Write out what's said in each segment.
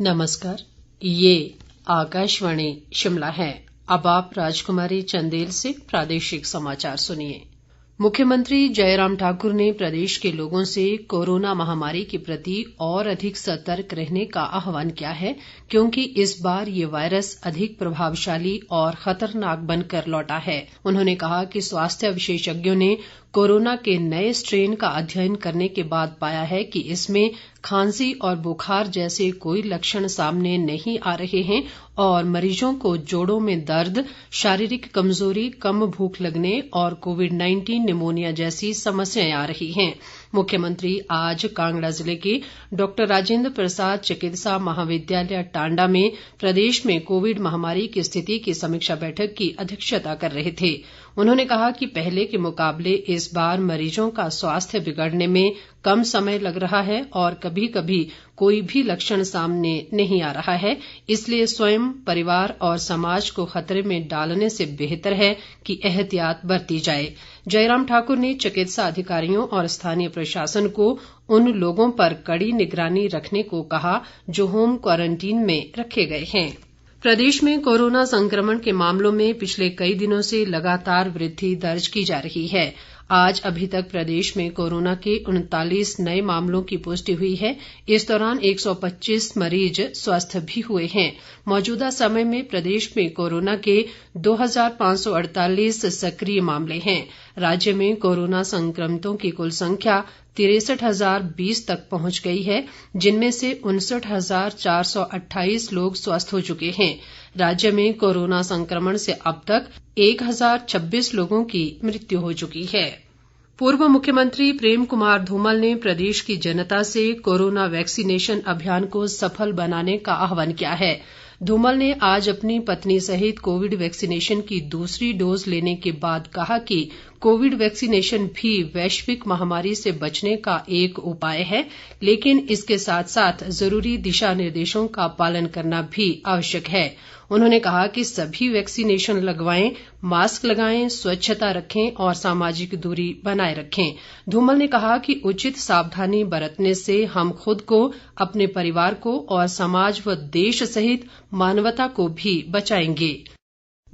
नमस्कार, ये आकाशवाणी शिमला है। अब आप राजकुमारी चंदेल से प्रादेशिक समाचार सुनिए। मुख्यमंत्री जयराम ठाकुर ने प्रदेश के लोगों से कोरोना महामारी के प्रति और अधिक सतर्क रहने का आह्वान किया है, क्योंकि इस बार ये वायरस अधिक प्रभावशाली और खतरनाक बनकर लौटा है। उन्होंने कहा कि स्वास्थ्य विशेषज्ञों ने कोरोना के नए स्ट्रेन का अध्ययन करने के बाद पाया है कि इसमें खांसी और बुखार जैसे कोई लक्षण सामने नहीं आ रहे हैं और मरीजों को जोड़ों में दर्द, शारीरिक कमजोरी, कम भूख लगने और कोविड-19 निमोनिया जैसी समस्याएं आ रही हैं। मुख्यमंत्री आज कांगड़ा जिले के डॉ राजेंद्र प्रसाद चिकित्सा महाविद्यालय टांडा में प्रदेश में कोविड महामारी की स्थिति की समीक्षा बैठक की अध्यक्षता कर रहे थे। उन्होंने कहा कि पहले के मुकाबले इस बार मरीजों का स्वास्थ्य बिगड़ने में कम समय लग रहा है और कभी कभी कोई भी लक्षण सामने नहीं आ रहा है, इसलिए स्वयं, परिवार और समाज को खतरे में डालने से बेहतर है कि एहतियात बरती जाए। जयराम ठाकुर ने चिकित्सा अधिकारियों और स्थानीय प्रशासन को उन लोगों पर कड़ी निगरानी रखने को कहा जो होम क्वारंटीन में रखे गए हैं। प्रदेश में कोरोना संक्रमण के मामलों में पिछले कई दिनों से लगातार वृद्धि दर्ज की जा रही है। आज अभी तक प्रदेश में कोरोना के 39 नए मामलों की पुष्टि हुई है। इस दौरान 125 मरीज स्वस्थ भी हुए हैं। मौजूदा समय में प्रदेश में कोरोना के 2548 सक्रिय मामले हैं। राज्य में कोरोना संक्रमितों की कुल संख्या 63,020 तक पहुंच गई है, जिनमें से 59,428 लोग स्वस्थ हो चुके हैं। राज्य में कोरोना संक्रमण से अब तक 1,026 लोगों की मृत्यु हो चुकी है। पूर्व मुख्यमंत्री प्रेम कुमार धूमल ने प्रदेश की जनता से कोरोना वैक्सीनेशन अभियान को सफल बनाने का आह्वान किया है। धूमल ने आज अपनी पत्नी सहित कोविड वैक्सीनेशन की दूसरी डोज लेने के बाद कहा कि कोविड वैक्सीनेशन भी वैश्विक महामारी से बचने का एक उपाय है, लेकिन इसके साथ साथ जरूरी दिशा निर्देशों का पालन करना भी आवश्यक है। उन्होंने कहा कि सभी वैक्सीनेशन लगवाएं, मास्क लगाएं, स्वच्छता रखें और सामाजिक दूरी बनाए रखें। धूमल ने कहा कि उचित सावधानी बरतने से हम खुद को, अपने परिवार को और समाज व देश सहित मानवता को भी बचाएंगे।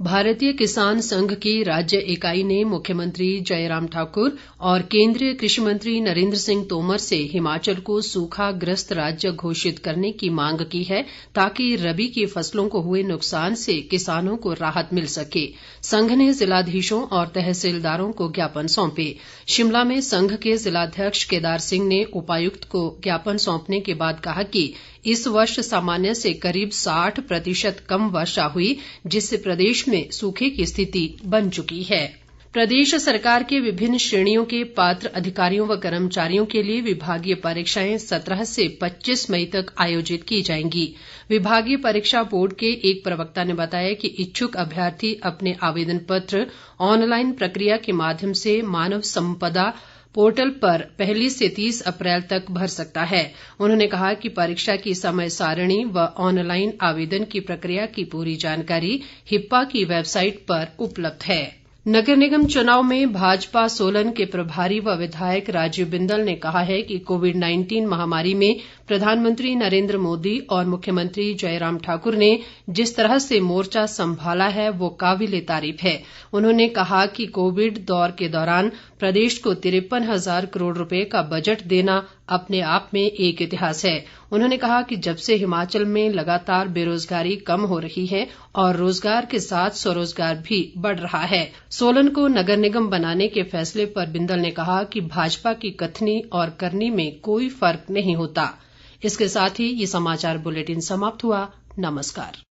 भारतीय किसान संघ की राज्य इकाई ने मुख्यमंत्री जयराम ठाकुर और केंद्रीय कृषि मंत्री नरेंद्र सिंह तोमर से हिमाचल को सूखाग्रस्त राज्य घोषित करने की मांग की है, ताकि रबी की फसलों को हुए नुकसान से किसानों को राहत मिल सके। संघ ने जिलाधीशों और तहसीलदारों को ज्ञापन सौंपे। शिमला में संघ के जिलाध्यक्ष केदार सिंह ने उपायुक्त को ज्ञापन सौंपने के बाद कहा कि इस वर्ष सामान्य से करीब 60% कम वर्षा हुई, जिससे प्रदेश में सूखे की स्थिति बन चुकी है। प्रदेश सरकार के विभिन्न श्रेणियों के पात्र अधिकारियों व कर्मचारियों के लिए विभागीय परीक्षाएं 17 से 25 मई तक आयोजित की जाएंगी। विभागीय परीक्षा बोर्ड के एक प्रवक्ता ने बताया कि इच्छुक अभ्यर्थी अपने आवेदन पत्र ऑनलाइन प्रक्रिया के माध्यम से मानव संपदा पोर्टल पर 1 से 30 अप्रैल तक भर सकता है। उन्होंने कहा कि परीक्षा की समय सारणी व ऑनलाइन आवेदन की प्रक्रिया की पूरी जानकारी हिप्पा की वेबसाइट पर उपलब्ध है। नगर निगम चुनाव में भाजपा सोलन के प्रभारी व विधायक राजीव बिंदल ने कहा है कि कोविड-19 महामारी में प्रधानमंत्री नरेंद्र मोदी और मुख्यमंत्री जयराम ठाकुर ने जिस तरह से मोर्चा संभाला है वो काबिले तारीफ है। उन्होंने कहा कि कोविड दौर के दौरान प्रदेश को 53,000 करोड़ रुपए का बजट देना अपने आप में एक इतिहास है। उन्होंने कहा कि जब से हिमाचल में लगातार बेरोजगारी कम हो रही है और रोजगार के साथ स्वरोजगार भी बढ़ रहा है। सोलन को नगर निगम बनाने के फैसले पर बिंदल ने कहा कि भाजपा की कथनी और करनी में कोई फर्क नहीं होता। इसके साथ ही ये समाचार बुलेटिन समाप्त हुआ। नमस्कार।